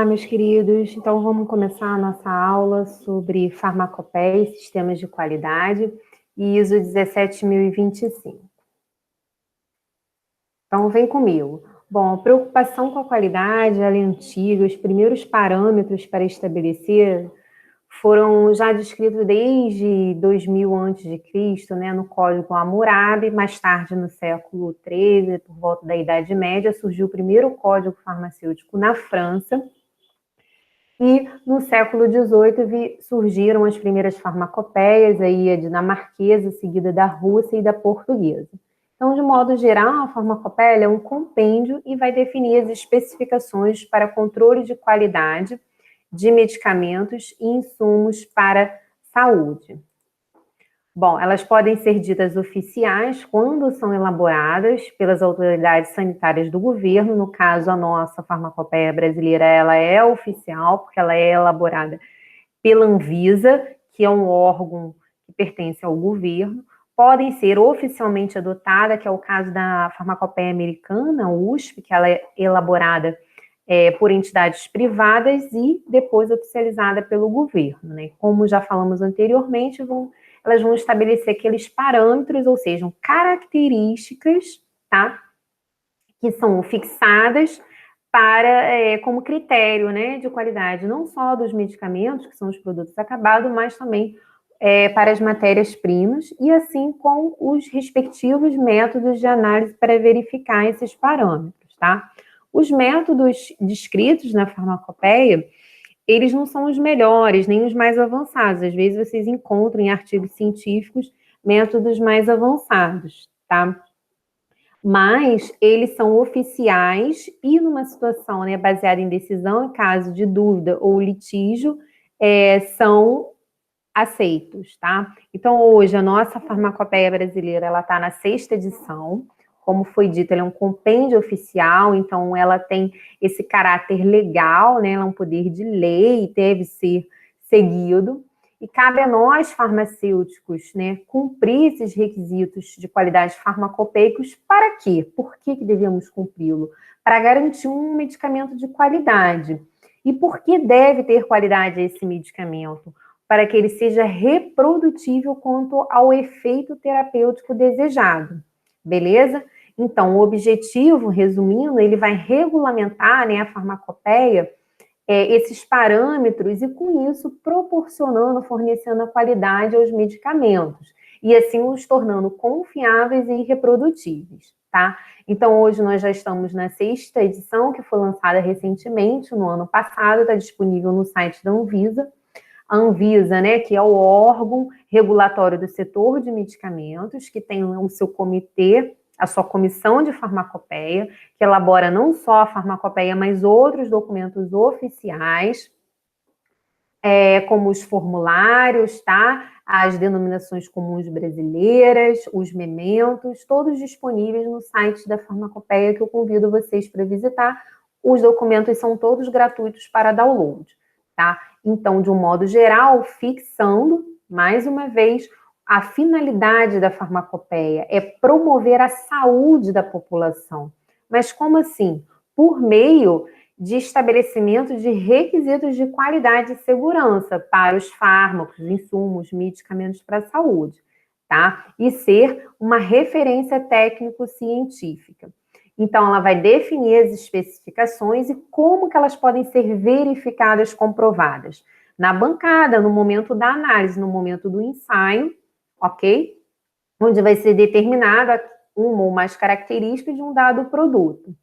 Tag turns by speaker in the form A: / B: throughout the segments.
A: Olá, meus queridos. Então, vamos começar a nossa aula sobre farmacopeia e sistemas de qualidade e ISO 17025. Então, vem comigo. Bom, a preocupação com a qualidade, ela é antiga. Os primeiros parâmetros para estabelecer foram já descritos desde 2000 a.C., né, no Código Hammurabi. Mais tarde, no século XIII, por volta da Idade Média, surgiu o primeiro código farmacêutico na França. E no século XVIII surgiram as primeiras farmacopeias, aí a dinamarquesa, seguida da russa e da portuguesa. Então, de modo geral, a farmacopeia é um compêndio e vai definir as especificações para controle de qualidade de medicamentos e insumos para saúde. Bom, elas podem ser ditas oficiais quando são elaboradas pelas autoridades sanitárias do governo. No caso, a nossa farmacopeia brasileira, ela é oficial, porque ela é elaborada pela Anvisa, que é um órgão que pertence ao governo. Podem ser oficialmente adotada, que é o caso da farmacopeia americana, USP, que ela é elaborada por entidades privadas e depois oficializada pelo governo, né? Como já falamos anteriormente, elas vão estabelecer aqueles parâmetros, ou seja, características, tá? Que são fixadas para, como critério, né, de qualidade, não só dos medicamentos, que são os produtos acabados, mas também para as matérias-primas, e assim com os respectivos métodos de análise para verificar esses parâmetros, tá? Os métodos descritos na farmacopeia, eles não são os melhores, nem os mais avançados. Às vezes vocês encontram em artigos científicos métodos mais avançados, tá? Mas eles são oficiais e numa situação, né, baseada em decisão, em caso de dúvida ou litígio, são aceitos, tá? Então, hoje, a nossa farmacopeia brasileira, ela está na 6ª edição. Como foi dito, ela é um compêndio oficial, então ela tem esse caráter legal, né? Ela é um poder de lei, deve ser seguido. E cabe a nós, farmacêuticos, né, cumprir esses requisitos de qualidade farmacopeicos. Para quê? Por que devemos cumpri-lo? Para garantir um medicamento de qualidade. E por que deve ter qualidade esse medicamento? Para que ele seja reprodutível quanto ao efeito terapêutico desejado. Beleza? Então, o objetivo, resumindo, ele vai regulamentar, né, a farmacopeia, esses parâmetros e, com isso, proporcionando, fornecendo a qualidade aos medicamentos e, assim, os tornando confiáveis e reprodutíveis, tá? Então, hoje nós já estamos na 6ª edição, que foi lançada recentemente, no ano passado, está disponível no site da Anvisa. A Anvisa, né, que é o órgão regulatório do setor de medicamentos, que tem o seu comitê, a sua comissão de farmacopeia, que elabora não só a farmacopeia, mas outros documentos oficiais, como os formulários, tá? As denominações comuns brasileiras, os mementos, todos disponíveis no site da farmacopeia, que eu convido vocês para visitar. Os documentos são todos gratuitos para download, tá? Então, de um modo geral, fixando, mais uma vez, a finalidade da farmacopeia é promover a saúde da população. Mas como assim? Por meio de estabelecimento de requisitos de qualidade e segurança para os fármacos, insumos, medicamentos para a saúde, tá? E ser uma referência técnico-científica. Então, ela vai definir as especificações e como que elas podem ser verificadas, comprovadas. Na bancada, no momento da análise, no momento do ensaio, ok? Onde vai ser determinada uma ou mais características de um dado produto,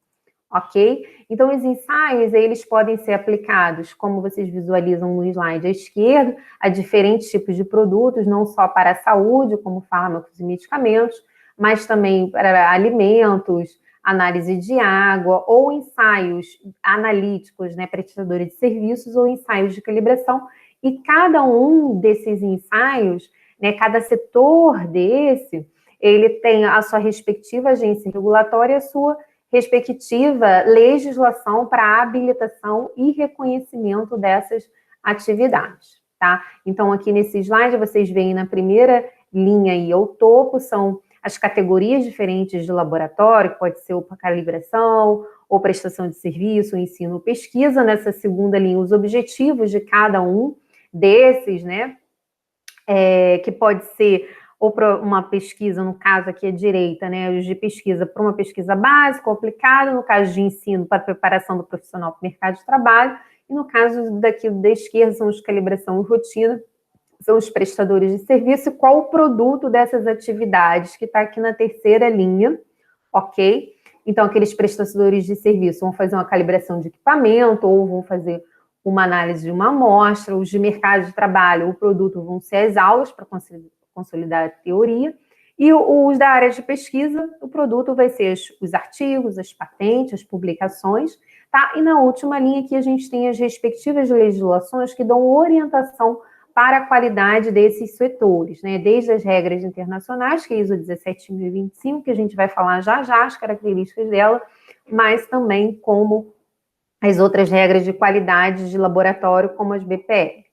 A: ok? Então, os ensaios, eles podem ser aplicados, como vocês visualizam no slide à esquerda, a diferentes tipos de produtos, não só para a saúde, como fármacos e medicamentos, mas também para alimentos, análise de água, ou ensaios analíticos, né, prestadores de serviços, ou ensaios de calibração. E cada um desses ensaios, né, cada setor desse, ele tem a sua respectiva agência regulatória, a sua respectiva legislação para habilitação e reconhecimento dessas atividades, tá? Então, aqui nesse slide, vocês veem na primeira linha aí ao topo, são as categorias diferentes de laboratório, que pode ser para calibração, ou prestação de serviço, ensino ou pesquisa. Nessa segunda linha, os objetivos de cada um desses, né? Que pode ser ou para uma pesquisa, no caso aqui à direita, né, os de pesquisa para uma pesquisa básica ou aplicada, no caso de ensino para a preparação do profissional para o mercado de trabalho, e no caso daqui da esquerda são os de calibração e rotina, são os prestadores de serviço, e qual o produto dessas atividades, que está aqui na terceira linha, ok? Então, aqueles prestadores de serviço vão fazer uma calibração de equipamento, ou vão fazer uma análise de uma amostra. Os de mercado de trabalho, o produto vão ser as aulas para consolidar a teoria, e os da área de pesquisa, o produto vai ser os artigos, as patentes, as publicações, tá? E na última linha aqui a gente tem as respectivas legislações que dão orientação para a qualidade desses setores, né? Desde as regras internacionais, que é a ISO 17025, que a gente vai falar já já, as características dela, mas também como as outras regras de qualidade de laboratório, como as BPL,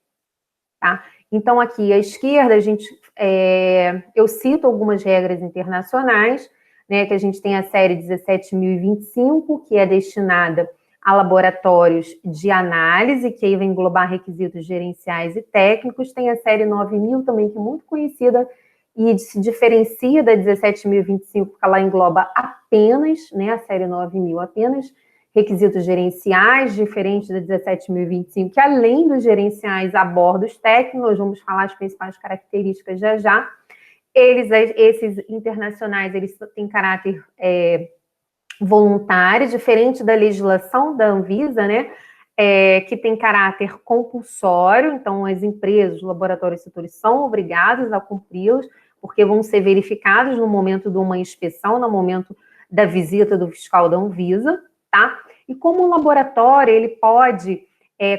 A: tá? Então, aqui à esquerda, eu cito algumas regras internacionais, né, que a gente tem a série 17.025, que é destinada a laboratórios de análise, que aí vai englobar requisitos gerenciais e técnicos. Tem a série 9.000 também, que é muito conhecida e se diferencia da 17.025, porque ela engloba apenas, né, a série 9.000 apenas, requisitos gerenciais, diferentes da 17.025, que além dos gerenciais aborda os técnicos, nós vamos falar as principais características já já. Esses internacionais, eles têm caráter voluntário, diferente da legislação da Anvisa, né, que tem caráter compulsório. Então as empresas, os laboratórios e setores são obrigados a cumpri-los, porque vão ser verificados no momento de uma inspeção, no momento da visita do fiscal da Anvisa, tá? E como o laboratório, ele pode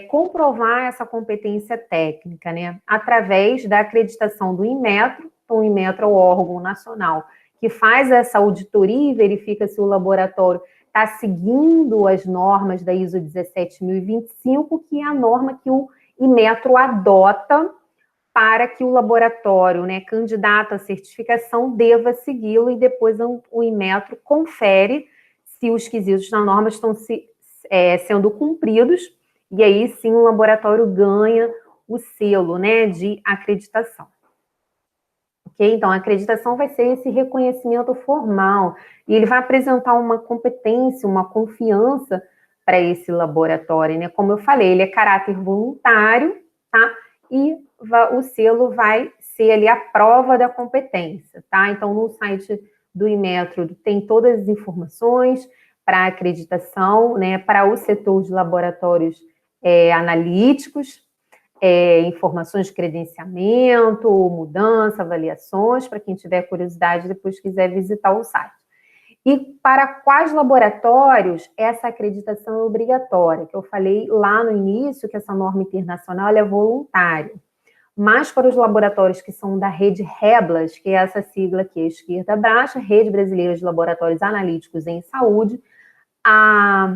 A: comprovar essa competência técnica, né? Através da acreditação do Inmetro. Então, o Inmetro é o órgão nacional que faz essa auditoria e verifica se o laboratório está seguindo as normas da ISO 17025, que é a norma que o Inmetro adota para que o laboratório, né, candidato à certificação, deva segui-lo, e depois o Inmetro confere se os quesitos da norma estão sendo cumpridos, e aí sim o laboratório ganha o selo, né, de acreditação. Ok? Então, a acreditação vai ser esse reconhecimento formal, e ele vai apresentar uma competência, uma confiança para esse laboratório, né? Como eu falei, ele é caráter voluntário, tá? E o selo vai ser ali a prova da competência, tá? Então, no site do Inmetro tem todas as informações para acreditação, né? Para o setor de laboratórios analíticos, informações de credenciamento, mudança, avaliações, para quem tiver curiosidade, depois quiser visitar o site. E para quais laboratórios essa acreditação é obrigatória? Que eu falei lá no início que essa norma internacional é voluntária. Mas para os laboratórios que são da rede REBLAS, que é essa sigla aqui à esquerda baixa, Rede Brasileira de Laboratórios Analíticos em Saúde, a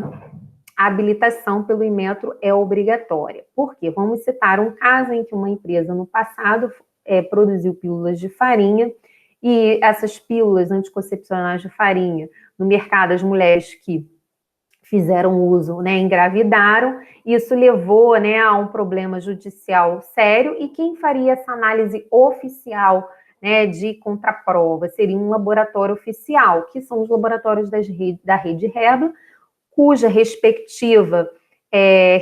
A: habilitação pelo Inmetro é obrigatória. Por quê? Vamos citar um caso em que uma empresa no passado produziu pílulas de farinha, e essas pílulas anticoncepcionais de farinha, no mercado, as mulheres que fizeram uso, né, engravidaram. Isso levou, né, a um problema judicial sério, e quem faria essa análise oficial, né, de contraprova seria um laboratório oficial, que são os laboratórios da rede REBLA, cuja respectiva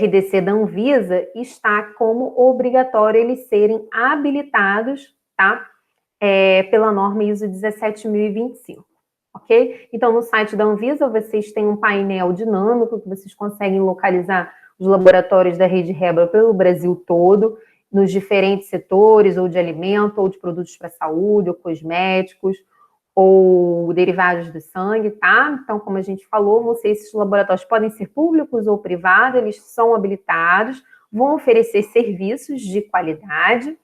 A: RDC da Anvisa está como obrigatório eles serem habilitados, tá? Pela norma ISO 17025, ok? Então, no site da Anvisa, vocês têm um painel dinâmico que vocês conseguem localizar os laboratórios da rede REBLA pelo Brasil todo, nos diferentes setores, ou de alimento, ou de produtos para saúde, ou cosméticos, ou derivados do sangue, tá? Então, como a gente falou, esses laboratórios podem ser públicos ou privados, eles são habilitados, vão oferecer serviços de qualidade,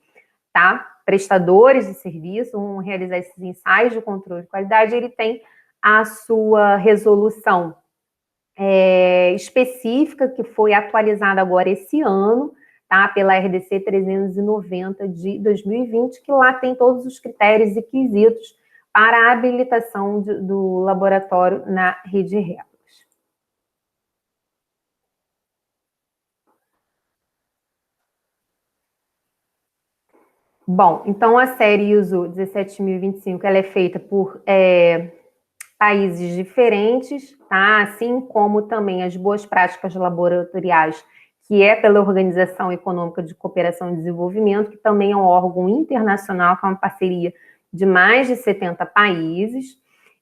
A: tá? Prestadores de serviço vão realizar esses ensaios de controle de qualidade. Ele tem a sua resolução específica, que foi atualizada agora esse ano, tá? Pela RDC 390 de 2020, que lá tem todos os critérios e quesitos para a habilitação do laboratório na rede REBLAS. Bom, então a série ISO 17025, ela é feita por países diferentes, tá? Assim como também as boas práticas laboratoriais, que é pela Organização Econômica de Cooperação e Desenvolvimento, que também é um órgão internacional, que é uma parceria de mais de 70 países.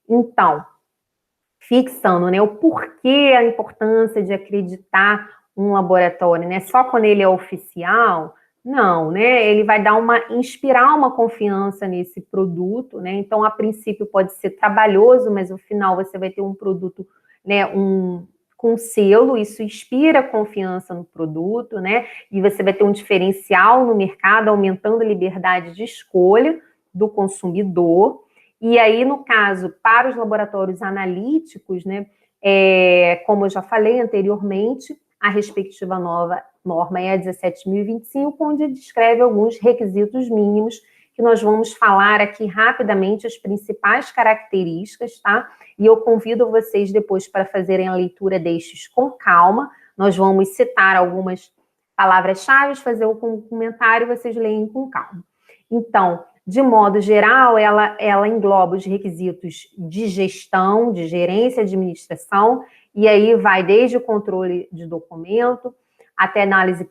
A: Então, fixando, né, o porquê a importância de acreditar um laboratório, né? Só quando ele é oficial, não, né? Ele vai inspirar uma confiança nesse produto, né? Então, a princípio pode ser trabalhoso, mas no final você vai ter um produto, né, com selo, isso inspira confiança no produto, né? E você vai ter um diferencial no mercado, aumentando a liberdade de escolha do consumidor. E aí, no caso, para os laboratórios analíticos, né, como eu já falei anteriormente, a respectiva norma é a 17.025, onde descreve alguns requisitos mínimos, que nós vamos falar aqui rapidamente as principais características, tá? E eu convido vocês depois para fazerem a leitura destes com calma. Nós vamos citar algumas palavras-chave, fazer o comentário e vocês leem com calma. Então, de modo geral, ela engloba os requisitos de gestão, de gerência e administração, e aí vai desde o controle de documento, até análise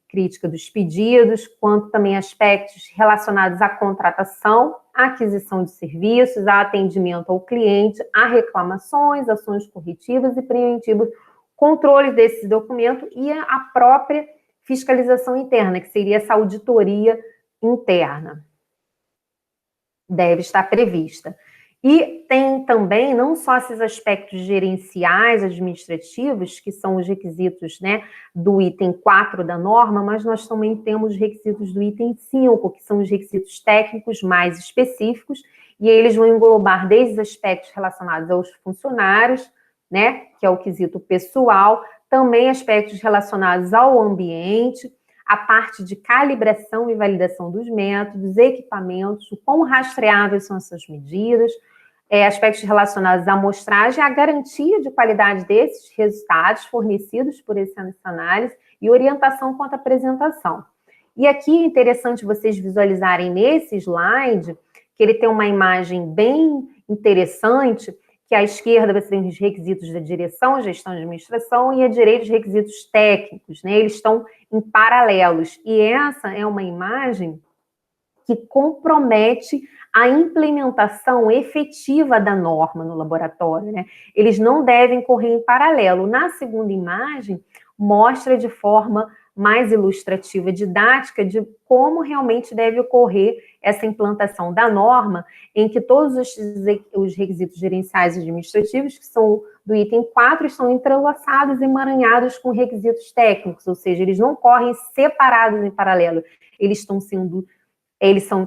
A: crítica dos pedidos, quanto também aspectos relacionados à contratação, à aquisição de serviços, a atendimento ao cliente, a reclamações, ações corretivas e preventivas, controle desse documento e a própria fiscalização interna, que seria essa auditoria interna. Deve estar prevista. E tem também não só esses aspectos gerenciais, administrativos, que são os requisitos, né, do item 4 da norma, mas nós também temos os requisitos do item 5, que são os requisitos técnicos mais específicos, e eles vão englobar desde os aspectos relacionados aos funcionários, né, que é o quesito pessoal, também aspectos relacionados ao ambiente, a parte de calibração e validação dos métodos, equipamentos, o quão rastreáveis são essas medidas, aspectos relacionados à amostragem, a garantia de qualidade desses resultados fornecidos por essa análise e orientação quanto à apresentação. E aqui é interessante vocês visualizarem nesse slide, que ele tem uma imagem bem interessante, que à esquerda você tem os requisitos da direção, gestão e administração, e à direita os requisitos técnicos, né? Eles estão em paralelos. E essa é uma imagem que compromete a implementação efetiva da norma no laboratório, né? Eles não devem correr em paralelo. Na segunda imagem, mostra de forma mais ilustrativa, didática, de como realmente deve ocorrer essa implantação da norma, em que todos os requisitos gerenciais e administrativos, que são do item 4, estão entrelaçados e emaranhados com requisitos técnicos, ou seja, eles não correm separados em paralelo,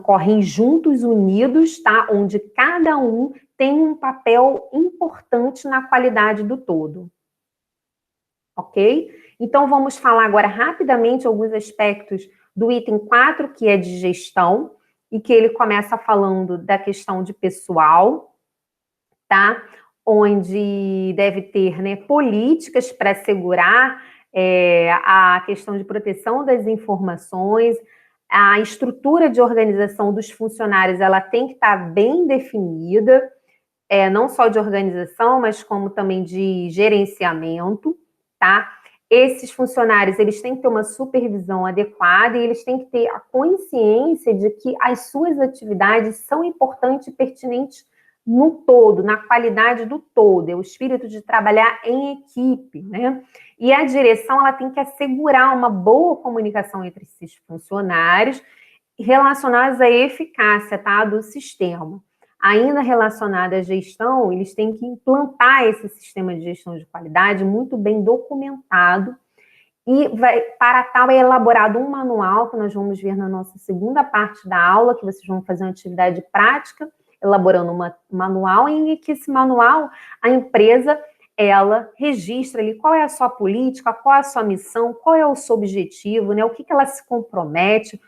A: correm juntos, unidos, tá? Onde cada um tem um papel importante na qualidade do todo. Ok? Então, vamos falar agora rapidamente alguns aspectos do item 4, que é de gestão, e que ele começa falando da questão de pessoal, tá? Onde deve ter, né, políticas para assegurar a questão de proteção das informações, a estrutura de organização dos funcionários, ela tem que estar bem definida, não só de organização, mas como também de gerenciamento, tá? Esses funcionários, eles têm que ter uma supervisão adequada e eles têm que ter a consciência de que as suas atividades são importantes e pertinentes no todo, na qualidade do todo, é o espírito de trabalhar em equipe, né? E a direção, ela tem que assegurar uma boa comunicação entre esses funcionários relacionados à eficácia, tá, do sistema. Ainda relacionada à gestão, eles têm que implantar esse sistema de gestão de qualidade muito bem documentado e para tal é elaborado um manual que nós vamos ver na nossa segunda parte da aula, que vocês vão fazer uma atividade prática, elaborando um manual, em que esse manual, a empresa, ela registra ali qual é a sua política, qual é a sua missão, qual é o seu objetivo, né, o que ela se compromete,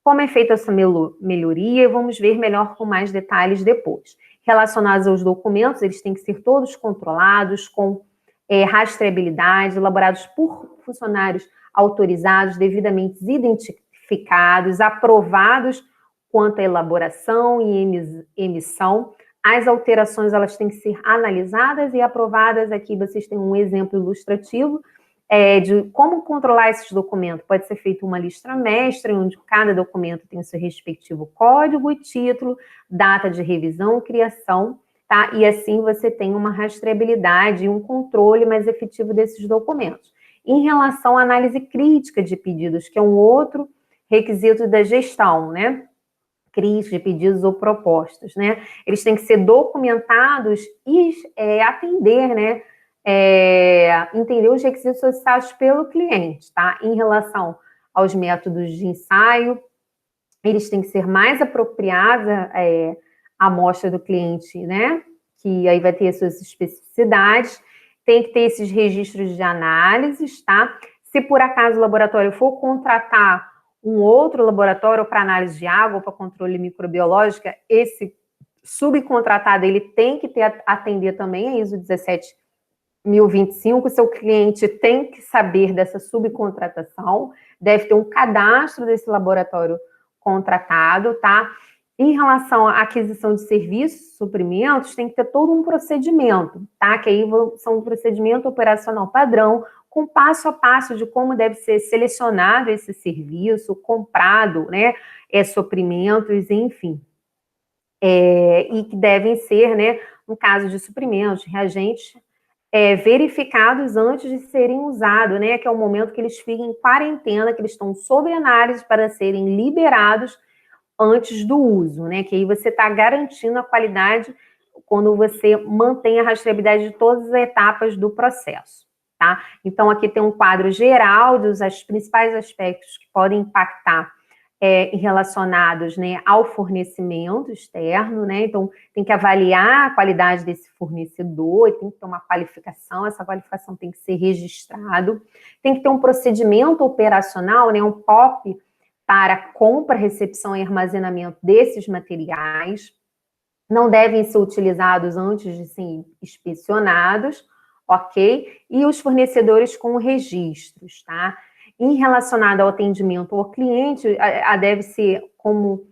A: como é feita essa melhoria, vamos ver melhor com mais detalhes depois. Relacionados aos documentos, eles têm que ser todos controlados, com rastreabilidade, elaborados por funcionários autorizados, devidamente certificados, aprovados quanto à elaboração e emissão. As alterações, elas têm que ser analisadas e aprovadas. Aqui vocês têm um exemplo ilustrativo de como controlar esses documentos. Pode ser feita uma lista mestra, onde cada documento tem o seu respectivo código e título, data de revisão e criação, tá? E assim você tem uma rastreabilidade e um controle mais efetivo desses documentos. Em relação à análise crítica de pedidos, que é um outro requisito da gestão, né? Crítica de pedidos ou propostas, né? Eles têm que ser documentados e atender, né? Entender os requisitos solicitados pelo cliente, tá? Em relação aos métodos de ensaio, eles têm que ser mais apropriados à amostra do cliente, né? Que aí vai ter as suas especificidades. Tem que ter esses registros de análises, tá? Se por acaso o laboratório for contratar um outro laboratório para análise de água ou para controle microbiológico, esse subcontratado ele tem que atender também a ISO 17025, o seu cliente tem que saber dessa subcontratação, deve ter um cadastro desse laboratório contratado, tá? Em relação à aquisição de serviços, suprimentos, tem que ter todo um procedimento, tá? Que aí são um procedimento operacional padrão, com passo a passo de como deve ser selecionado esse serviço, comprado, né? Suprimentos, enfim. E que devem ser, né? No caso de suprimentos, reagentes, verificados antes de serem usados, né? Que é o momento que eles ficam em quarentena, que eles estão sob análise para serem liberados antes do uso, né? Que aí você está garantindo a qualidade quando você mantém a rastreabilidade de todas as etapas do processo, tá? Então, aqui tem um quadro geral dos principais aspectos que podem impactar relacionados, né, ao fornecimento externo, né? Então, tem que avaliar a qualidade desse fornecedor, tem que ter uma qualificação, essa qualificação tem que ser registrado, tem que ter um procedimento operacional, né, um POP, para compra, recepção e armazenamento desses materiais, não devem ser utilizados antes de serem inspecionados, ok? E os fornecedores com registros, tá? Em relacionado ao atendimento ao cliente, deve ser como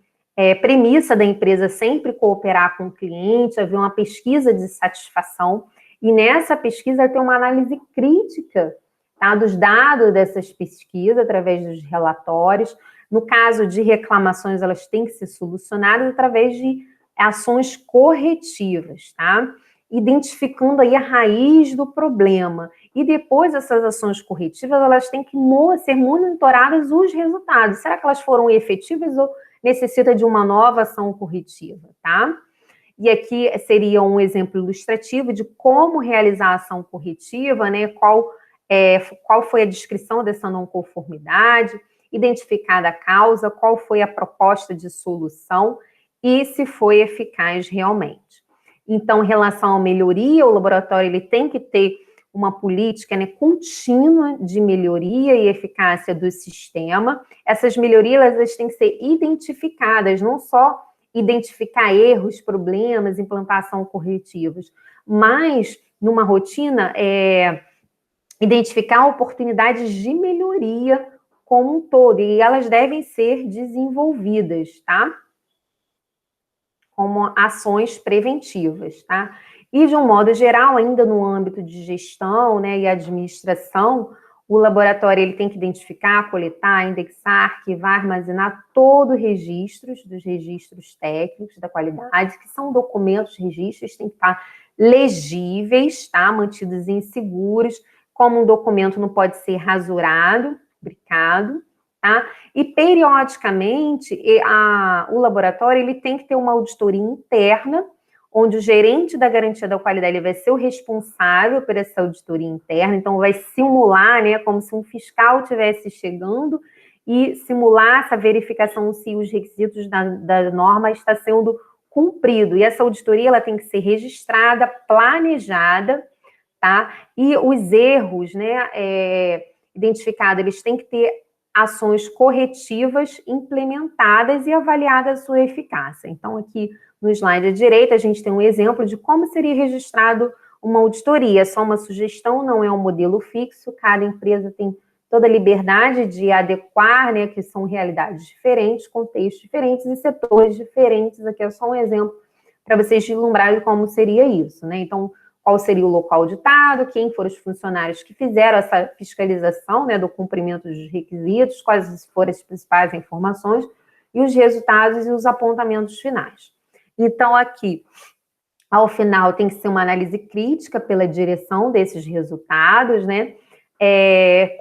A: premissa da empresa sempre cooperar com o cliente, haver uma pesquisa de satisfação, e nessa pesquisa tem uma análise crítica, tá, dos dados dessas pesquisas, através dos relatórios. No caso de reclamações, elas têm que ser solucionadas através de ações corretivas, tá? Identificando aí a raiz do problema. E depois dessas ações corretivas, elas têm que ser monitoradas os resultados. Será que elas foram efetivas ou necessita de uma nova ação corretiva, tá? E aqui seria um exemplo ilustrativo de como realizar a ação corretiva, né? Qual foi a descrição dessa não conformidade, identificada a causa, qual foi a proposta de solução e se foi eficaz realmente. Então, em relação à melhoria, o laboratório ele tem que ter uma política, né, contínua de melhoria e eficácia do sistema. Essas melhorias elas têm que ser identificadas, não só identificar erros, problemas, implantação corretivos, mas, numa rotina, identificar oportunidades de melhoria como um todo, e elas devem ser desenvolvidas, tá? Como ações preventivas, tá? E, de um modo geral, ainda no âmbito de gestão, né, e administração, o laboratório ele tem que identificar, coletar, indexar, arquivar, armazenar todo registros, dos registros técnicos da qualidade, que são documentos, registros, tem que estar legíveis, tá? Mantidos inseguros, como um documento não pode ser rasurado, brincado, tá? E, periodicamente, o laboratório ele tem que ter uma auditoria interna, onde o gerente da garantia da qualidade ele vai ser o responsável por essa auditoria interna, então vai simular, né, como se um fiscal estivesse chegando e simular essa verificação se os requisitos da norma está sendo cumprido. E essa auditoria ela tem que ser registrada, planejada, tá? E os erros, né, identificados, eles têm que ter ações corretivas implementadas e avaliadas a sua eficácia. Então, aqui no slide à direita, a gente tem um exemplo de como seria registrado uma auditoria. É só uma sugestão, não é um modelo fixo, cada empresa tem toda a liberdade de adequar, né, que são realidades diferentes, contextos diferentes e setores diferentes. Aqui é só um exemplo para vocês vislumbrarem como seria isso, né? Então, qual seria o local auditado, quem foram os funcionários que fizeram essa fiscalização, né, do cumprimento dos requisitos, quais foram as principais informações e os resultados e os apontamentos finais. Então, aqui, ao final, tem que ser uma análise crítica pela direção desses resultados, né,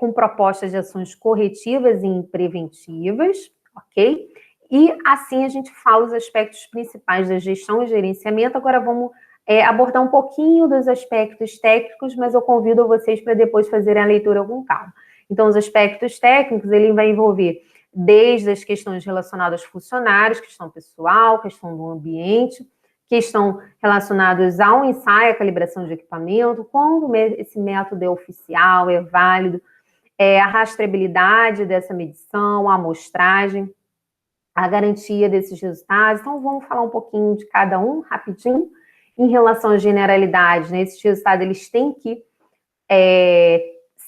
A: com propostas de ações corretivas e preventivas, ok? E assim a gente fala os aspectos principais da gestão e gerenciamento. Agora vamos abordar um pouquinho dos aspectos técnicos, mas eu convido vocês para depois fazerem a leitura com calma. Então, os aspectos técnicos, ele vai envolver desde as questões relacionadas aos funcionários, questão pessoal, questão do ambiente, questão relacionadas ao ensaio, a calibração de equipamento, quando esse método é oficial, é válido, a rastreabilidade dessa medição, a amostragem, a garantia desses resultados. Então, vamos falar um pouquinho de cada um, rapidinho. Em relação às generalidades, né, esses resultados eles têm que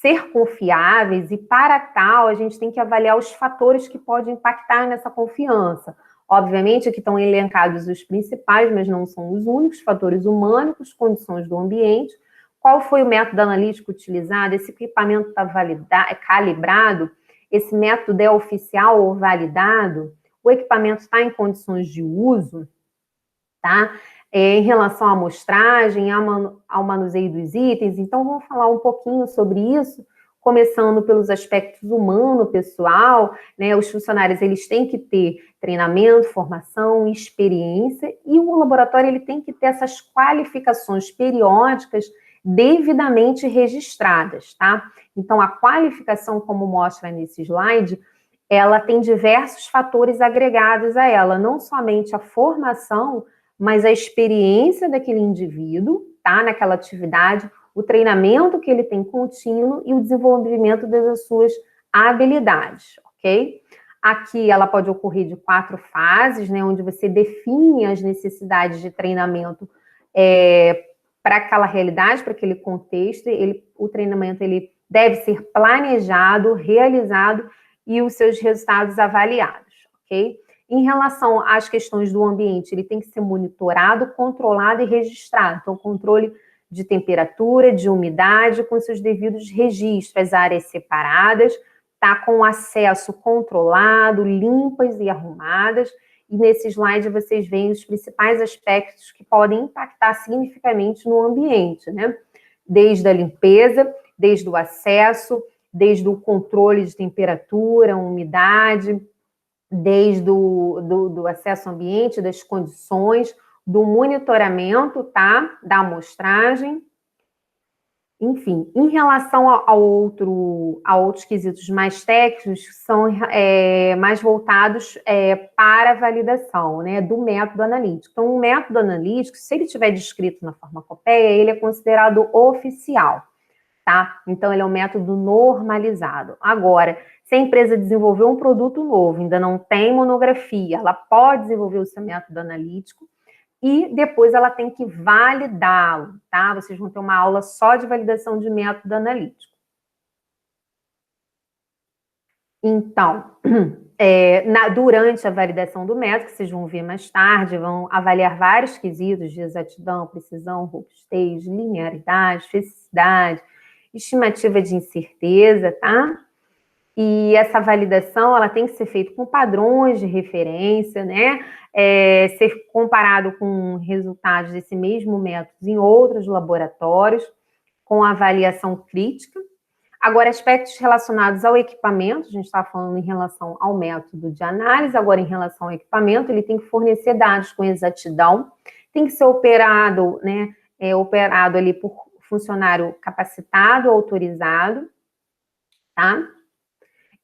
A: ser confiáveis e, para tal, a gente tem que avaliar os fatores que podem impactar nessa confiança. Obviamente, aqui estão elencados os principais, mas não são os únicos, fatores humânicos, condições do ambiente, qual foi o método analítico utilizado, esse equipamento está calibrado, esse método é oficial ou validado, o equipamento está em condições de uso, tá? Em relação à amostragem, ao manuseio dos itens. Então, vamos falar um pouquinho sobre isso, começando pelos aspectos humano, pessoal, né? Os funcionários, eles têm que ter treinamento, formação, experiência, e o laboratório, ele tem que ter essas qualificações periódicas devidamente registradas, tá? Então, a qualificação, como mostra nesse slide, ela tem diversos fatores agregados a ela, não somente a formação, mas a experiência daquele indivíduo, tá, naquela atividade, o treinamento que ele tem contínuo e o desenvolvimento das suas habilidades, ok? Aqui ela pode ocorrer de 4 fases, né, onde você define as necessidades de treinamento para aquela realidade, para aquele contexto. O treinamento ele deve ser planejado, realizado e os seus resultados avaliados, ok? Em relação às questões do ambiente, ele tem que ser monitorado, controlado e registrado. Então, controle de temperatura, de umidade, com seus devidos registros, as áreas separadas, tá, com acesso controlado, limpas e arrumadas. E nesse slide vocês veem os principais aspectos que podem impactar significativamente no ambiente, né? Desde a limpeza, desde o acesso, desde o controle de temperatura, umidade, desde do acesso ao ambiente, das condições, do monitoramento, tá? Da amostragem. Enfim, em relação a outros quesitos mais técnicos, são mais voltados para a validação, né, do método analítico. Então, o método analítico, se ele estiver descrito na farmacopeia, ele é considerado oficial, tá? Então, ele é um método normalizado. Agora, se a empresa desenvolveu um produto novo, ainda não tem monografia, ela pode desenvolver o seu método analítico e depois ela tem que validá-lo, tá? Vocês vão ter uma aula só de validação de método analítico. Então, durante a validação do método, que vocês vão ver mais tarde, vão avaliar vários quesitos de exatidão, precisão, robustez, linearidade, especificidade, estimativa de incerteza, tá? E essa validação, ela tem que ser feita com padrões de referência, né? Ser comparado com resultados desse mesmo método em outros laboratórios, com avaliação crítica. Agora, aspectos relacionados ao equipamento, a gente está falando em relação ao método de análise, agora em relação ao equipamento, ele tem que fornecer dados com exatidão, tem que ser operado, né? Operado ali por funcionário capacitado, autorizado, tá?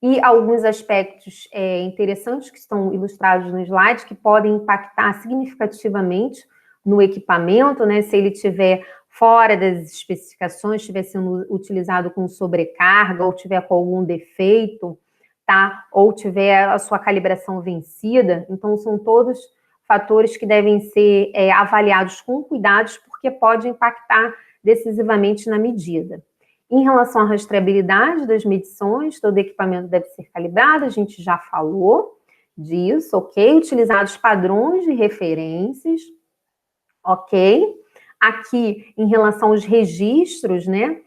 A: E alguns aspectos interessantes que estão ilustrados no slide, que podem impactar significativamente no equipamento, né? Se ele estiver fora das especificações, estiver sendo utilizado com sobrecarga, ou tiver com algum defeito, tá? Ou tiver a sua calibração vencida. Então, são todos fatores que devem ser avaliados com cuidados, porque pode impactar decisivamente na medida. Em relação à rastreabilidade das medições, todo equipamento deve ser calibrado, a gente já falou disso, ok? Utilizados padrões de referências, ok? Aqui, em relação aos registros, né,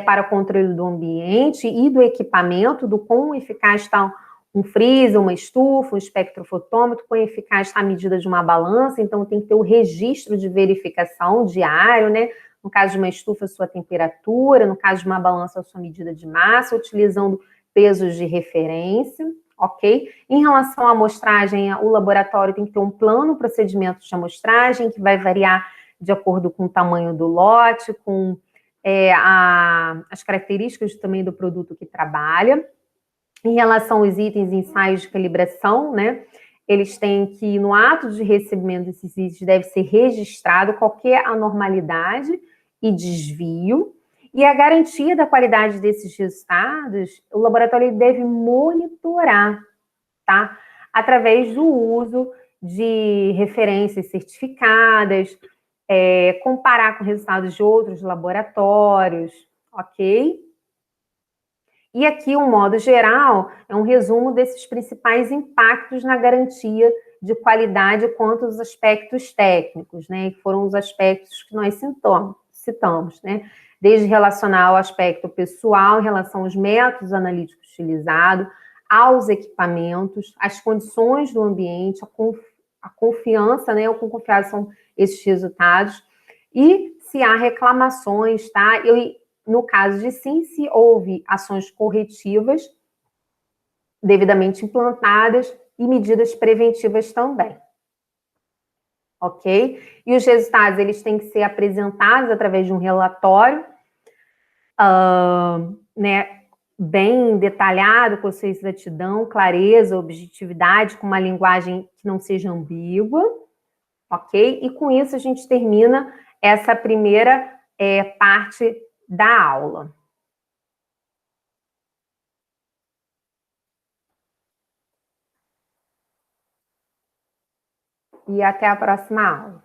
A: para controle do ambiente e do equipamento, do quão eficaz está um freezer, uma estufa, um espectrofotômetro, quão eficaz está a medida de uma balança, então tem que ter o registro de verificação diário, né? No caso de uma estufa, sua temperatura, no caso de uma balança, a sua medida de massa, utilizando pesos de referência, ok? Em relação à amostragem, o laboratório tem que ter um plano procedimento de amostragem, que vai variar de acordo com o tamanho do lote, com as características também do produto que trabalha. Em relação aos itens e ensaios de calibração, né, eles têm que, no ato de recebimento desses itens, deve ser registrado qualquer anormalidade e desvio, e a garantia da qualidade desses resultados, o laboratório deve monitorar, tá? Através do uso de referências certificadas, comparar com resultados de outros laboratórios, ok? E aqui, um modo geral, é um resumo desses principais impactos na garantia de qualidade quanto aos aspectos técnicos, né? Que foram os aspectos que nós citamos, né? Desde relacionar ao aspecto pessoal, em relação aos métodos analíticos utilizados, aos equipamentos, às condições do ambiente, a confiança, né? O quão confiáveis são esses resultados, e se há reclamações, tá? No caso de sim, se houve ações corretivas devidamente implantadas e medidas preventivas também. Ok? E os resultados, eles têm que ser apresentados através de um relatório, né, bem detalhado, com sua exatidão, clareza, objetividade, com uma linguagem que não seja ambígua, ok? E com isso a gente termina essa primeira parte da aula. E até a próxima aula.